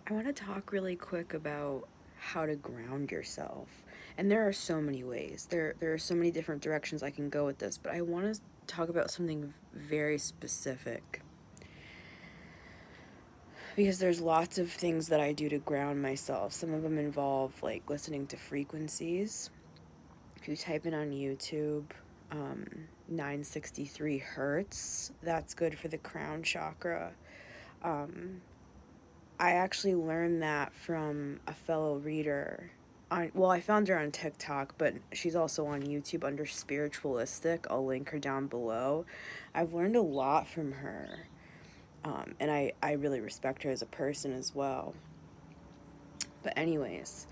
I want to talk really quick about how to ground yourself. And there are so many ways. There are so many different directions I can go with this, but I want to talk about something very specific. Because there's lots of things that I do to ground myself. Some of them involve like listening to frequencies. If you type in on YouTube, 963 hertz, that's good for the crown chakra. Um, I actually learned that from a fellow reader. I found her on TikTok, but she's also on YouTube under Spiritualistic. I'll link her down below. I've learned a lot from her, and I really respect her as a person as well. But anyways,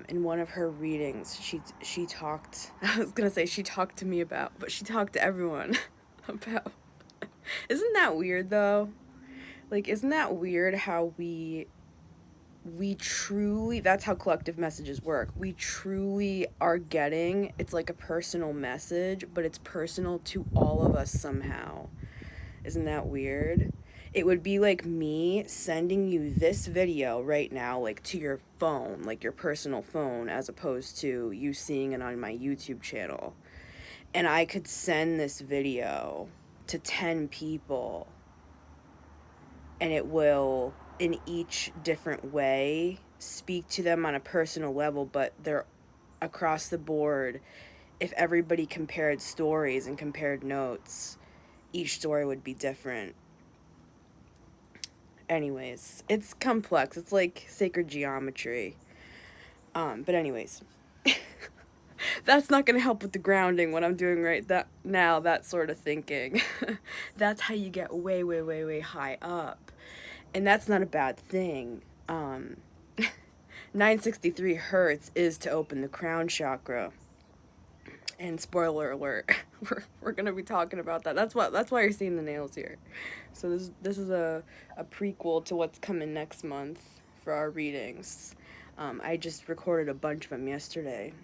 in one of her readings, she talked. I was gonna say she talked to me about, but she talked to everyone about. Isn't that weird though? Like, isn't that weird how we truly, that's how collective messages work. We truly are getting, it's like a personal message, but it's personal to all of us somehow. Isn't that weird? It would be like me sending you this video right now, like to your phone, like your personal phone, as opposed to you seeing it on my YouTube channel. And I could send this video to 10 people, and it will, in each different way, speak to them on a personal level, but they're across the board. If everybody compared stories and compared notes, each story would be different. Anyways, it's complex. It's like sacred geometry. But anyways, that's not going to help with the grounding, what I'm doing right now, that sort of thinking. That's how you get way, way, way, way high up. And that's not a bad thing. 963 hertz is to open the crown chakra. And spoiler alert, we're gonna be talking about that. That's why you're seeing the nails here. So this is a prequel to what's coming next month for our readings. I just recorded a bunch of them yesterday.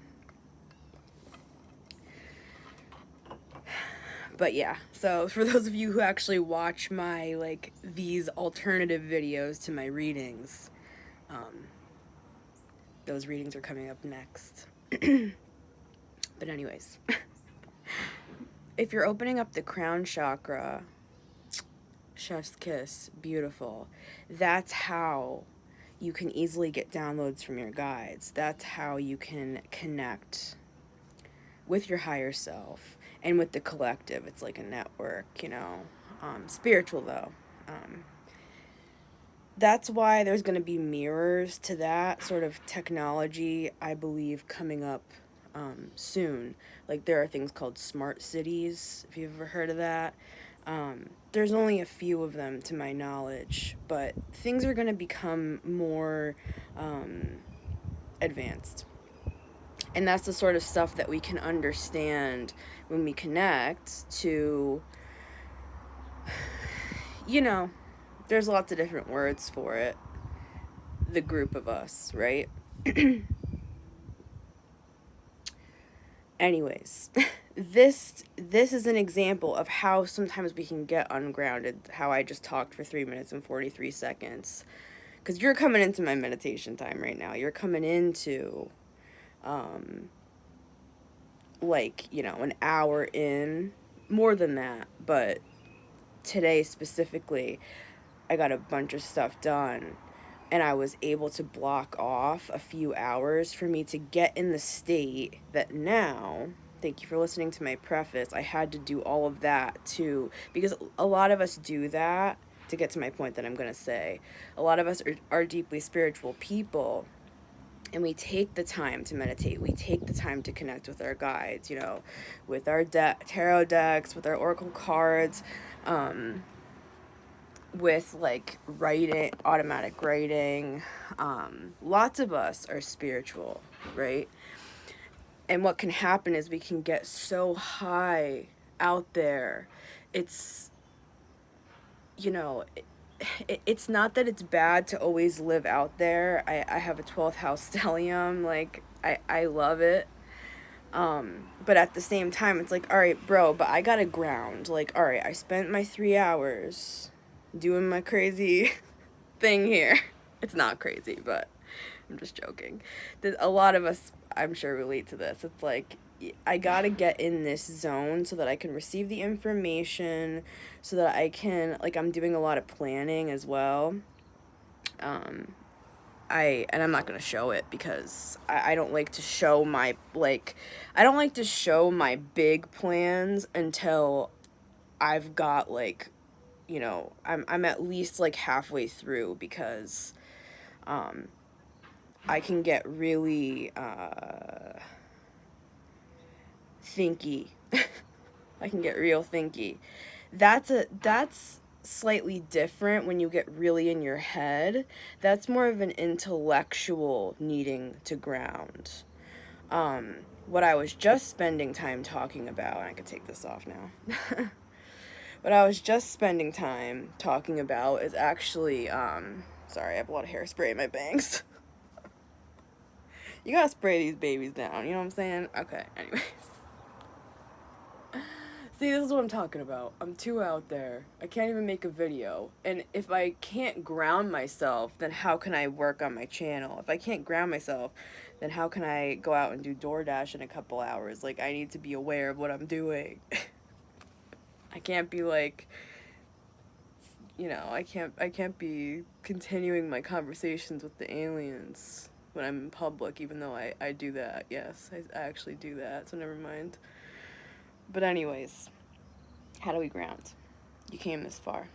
But yeah, so for those of you who actually watch my, like, these alternative videos to my readings, those readings are coming up next. But anyways, if you're opening up the crown chakra, chef's kiss, beautiful. That's how you can easily get downloads from your guides. That's how you can connect with your higher self and with the collective. It's like a network, you know. Spiritual though. That's why there's going to be mirrors to that sort of technology, I believe, coming up soon. Like, there are things called smart cities, if you've ever heard of that. There's only a few of them to my knowledge, but things are going to become more advanced. And that's the sort of stuff that we can understand when we connect to, you know, there's lots of different words for it. The group of us, right? Anyways, this is an example of how sometimes we can get ungrounded, how I just talked for 3 minutes and 43 seconds. Because you're coming into my meditation time right now. You're coming into, like, you know, an hour in. More than that, but today specifically, I got a bunch of stuff done. And I was able to block off a few hours for me to get in the state that now, thank you for listening to my preface, I had to do all of that too, because a lot of us do that, to get to my point that I'm going to say. A lot of us are deeply spiritual people, and we take the time to meditate. We take the time to connect with our guides, you know, with our tarot decks, with our oracle cards, with like writing, automatic writing. Lots of us are spiritual, right? And what can happen is we can get so high out there. It's, you know, it's not that it's bad to always live out there. I have a 12th house stellium. Like, I love it. But at the same time, it's like, all right, bro, but I gotta ground. Like, all right, I spent my 3 hours doing my crazy thing here. It's not crazy, but I'm just joking. A lot of us, I'm sure, relate to this. It's like, I gotta get in this zone so that I can receive the information, so that I can, like, I'm doing a lot of planning as well. Um, and I'm not gonna show it because I don't like to show my, like, I don't like to show my big plans until I've got, like, you know, I'm at least, like, halfway through, because I can get really thinky. I can get real thinky. That's slightly different when you get really in your head. That's more of an intellectual needing to ground. What I was just spending time talking about, and I could take this off now. What I was just spending time talking about is actually, sorry, I have a lot of hairspray in my bangs. You gotta spray these babies down, you know what I'm saying? Okay, anyways. See, this is what I'm talking about. I'm too out there. I can't even make a video. And if I can't ground myself, then how can I work on my channel? If I can't ground myself, then how can I go out and do DoorDash in a couple hours? Like, I need to be aware of what I'm doing. I can't be like, you know, I can't be continuing my conversations with the aliens when I'm in public, even though I do that. Yes, I actually do that, so never mind. But anyways, how do we ground? You came this far.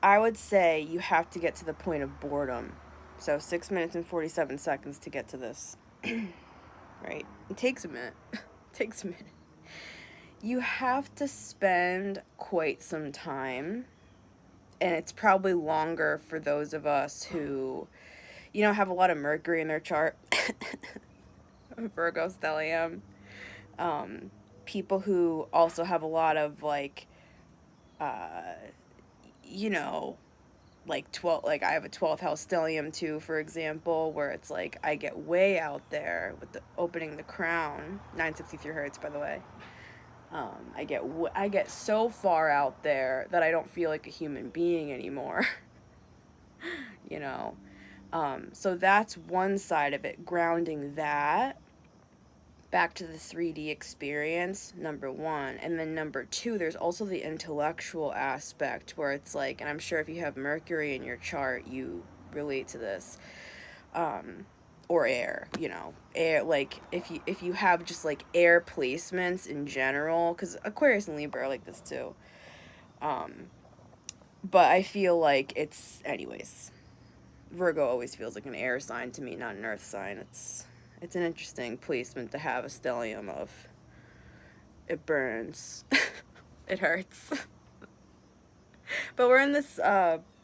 I would say you have to get to the point of boredom. So 6 minutes and 47 seconds to get to this. Right? It takes a minute. It takes a minute. You have to spend quite some time, and it's probably longer for those of us who, you know, have a lot of Mercury in their chart. Virgo stellium. People who also have a lot of, like, you know, like 12, like I have a 12th house stellium too, for example, where it's like I get way out there with the opening the crown, 963 hertz, by the way. I get so far out there that I don't feel like a human being anymore. You know. So that's one side of it, grounding that back to the 3D experience, number one. And then number two, there's also the intellectual aspect where it's like, and I'm sure if you have Mercury in your chart, you relate to this, or air, you know, air, like if you have just like air placements in general, because Aquarius and Libra are like this too. But I feel like anyways, Virgo always feels like an air sign to me, not an earth sign. It's an interesting placement to have a stellium of. It burns. It hurts. But we're in this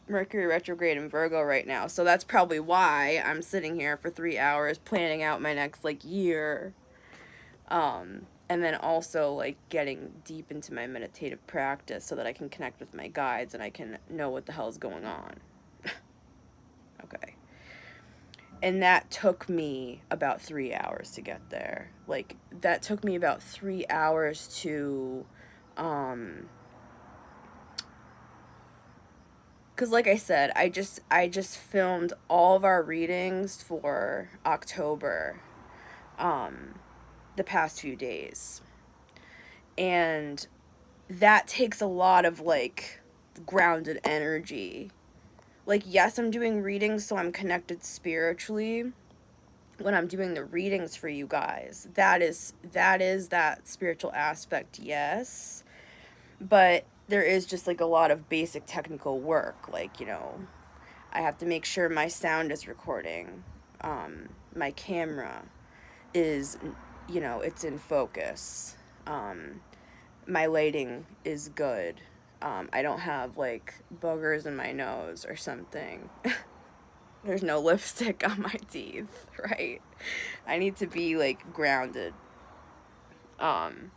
Mercury retrograde in Virgo right now, so that's probably why I'm sitting here for 3 hours planning out my next, like, year. And then also, like, getting deep into my meditative practice so that I can connect with my guides and I can know what the hell's going on. Okay. And that took me about 3 hours to get there. Like, that took me about 3 hours to, because like I said, I just filmed all of our readings for October, the past few days. And that takes a lot of, like, grounded energy. Like, yes, I'm doing readings so I'm connected spiritually when I'm doing the readings for you guys. That is that spiritual aspect, yes. But there is just, like, a lot of basic technical work. Like, you know, I have to make sure my sound is recording. My camera is, you know, it's in focus. My lighting is good. I don't have, like, boogers in my nose or something. There's no lipstick on my teeth, right? I need to be, like, grounded. And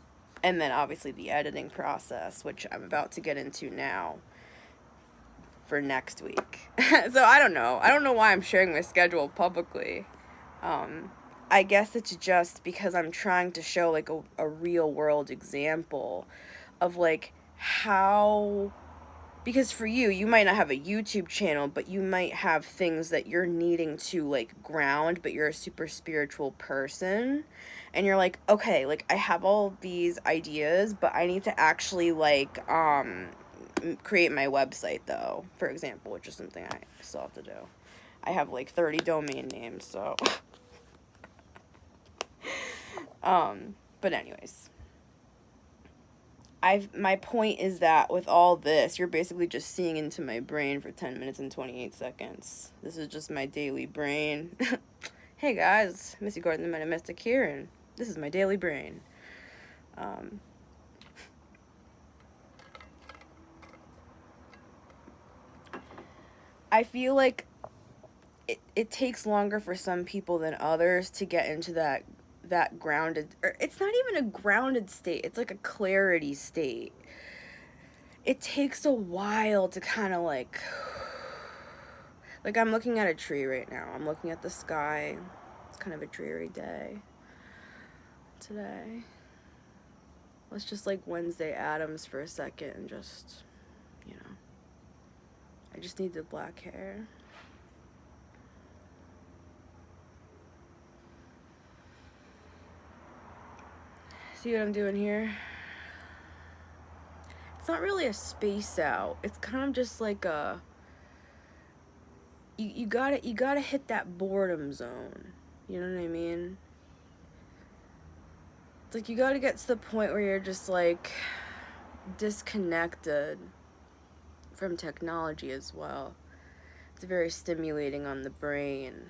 then obviously the editing process, which I'm about to get into now for next week. So I don't know. I don't know why I'm sharing my schedule publicly. I guess it's just because I'm trying to show, like, a real world example of, like, how because for you, you might not have a YouTube channel, but you might have things that you're needing to, like, ground, but you're a super spiritual person. And you're like, okay, like, I have all these ideas, but I need to actually, like, create my website, though, for example, which is something I still have to do. I have, like, 30 domain names, so. But anyways. My point is that with all this, you're basically just seeing into my brain for 10 minutes and 28 seconds. This is just my daily brain. Hey guys, Missy Gordon the Metamystic here, and this is my daily brain. I feel like it takes longer for some people than others to get into that grounded, or it's not even a grounded state, it's like a clarity state. It takes a while to kind of like I'm looking at a tree right now. I'm looking at the sky. It's kind of a dreary day today. Let's just like Wednesday Addams for a second and just, I just need the black hair. See what I'm doing here? It's not really a space out. It's kind of just like a, you gotta hit that boredom zone. You know what I mean? It's like you gotta get to the point where you're just like disconnected from technology as well. It's very stimulating on the brain.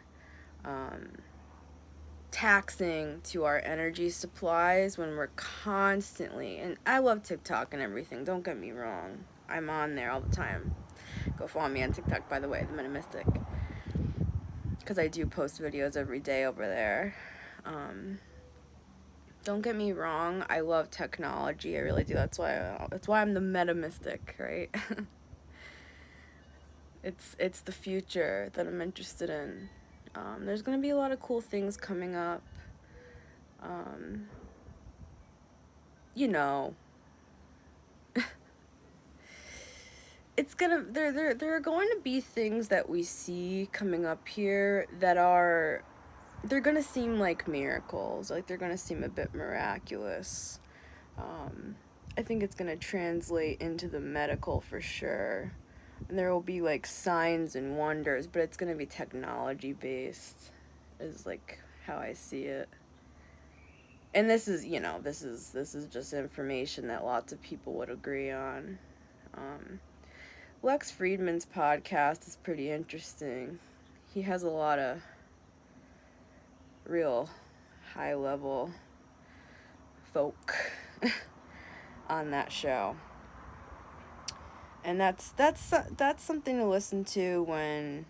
Taxing to our energy supplies when we're constantly, and I love TikTok and everything, don't get me wrong. I'm on there all the time. Go follow me on TikTok, by the way, the Metamystic. Because I do post videos every day over there. Don't get me wrong, I love technology, I really do. That's why I'm the Metamystic, right? It's the future that I'm interested in. There's gonna be a lot of cool things coming up. It's gonna there are going to be things that we see coming up here that they're gonna seem like miracles, like they're gonna seem a bit miraculous. I think it's gonna translate into the medical for sure. And there will be like signs and wonders, but it's gonna be technology based, is like how I see it. And this is, this is just information that lots of people would agree on. Lex Friedman's podcast is pretty interesting. He has a lot of real high level folk on that show. And that's something to listen to when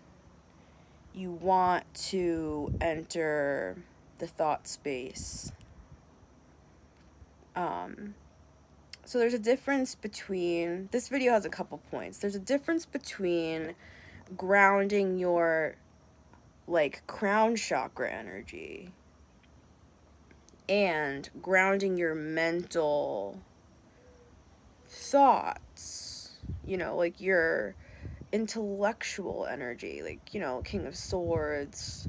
you want to enter the thought space. So there's a difference between, this video has a couple points. There's a difference between grounding your, like, crown chakra energy and grounding your mental thoughts, like your intellectual energy, like, King of Swords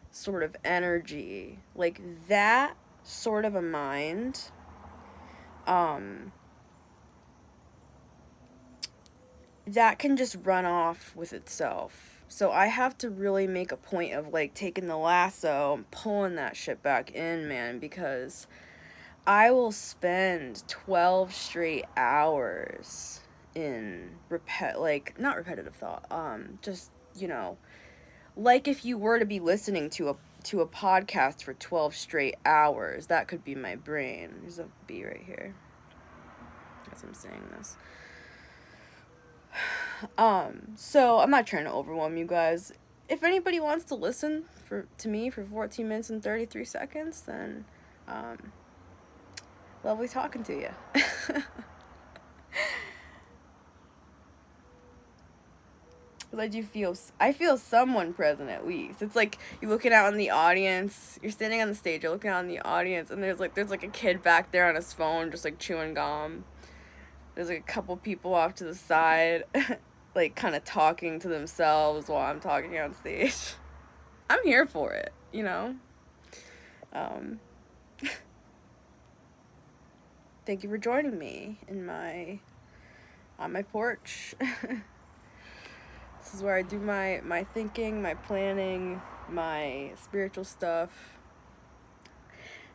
sort of energy, like that sort of a mind, that can just run off with itself. So I have to really make a point of like taking the lasso and pulling that shit back in, man, because I will spend 12 straight hours in not repetitive thought, just, like if you were to be listening to a podcast for 12 straight hours, that could be my brain. There's a bee right here as I'm saying this. So I'm not trying to overwhelm you guys. If anybody wants to listen to me for 14 minutes and 33 seconds, then, lovely talking to you. I feel someone present at least. It's like you're looking out in the audience, you're standing on the stage, you're looking out in the audience, and there's like a kid back there on his phone just like chewing gum. There's like a couple people off to the side, like kind of talking to themselves while I'm talking on stage. I'm here for it, you know? Thank you for joining me on my porch. This is where I do my thinking, my planning, my spiritual stuff.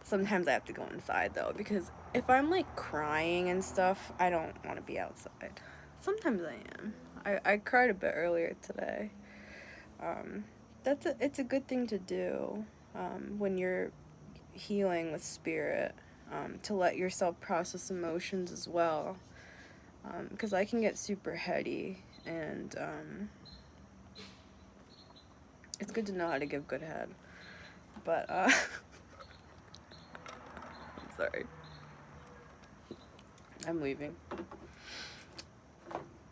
Sometimes I have to go inside though, because if I'm like crying and stuff, I don't want to be outside. Sometimes I am. I cried a bit earlier today. It's a good thing to do when you're healing with spirit, to let yourself process emotions as well. Because I can get super heady, and it's good to know how to give good head. But I'm sorry. I'm leaving.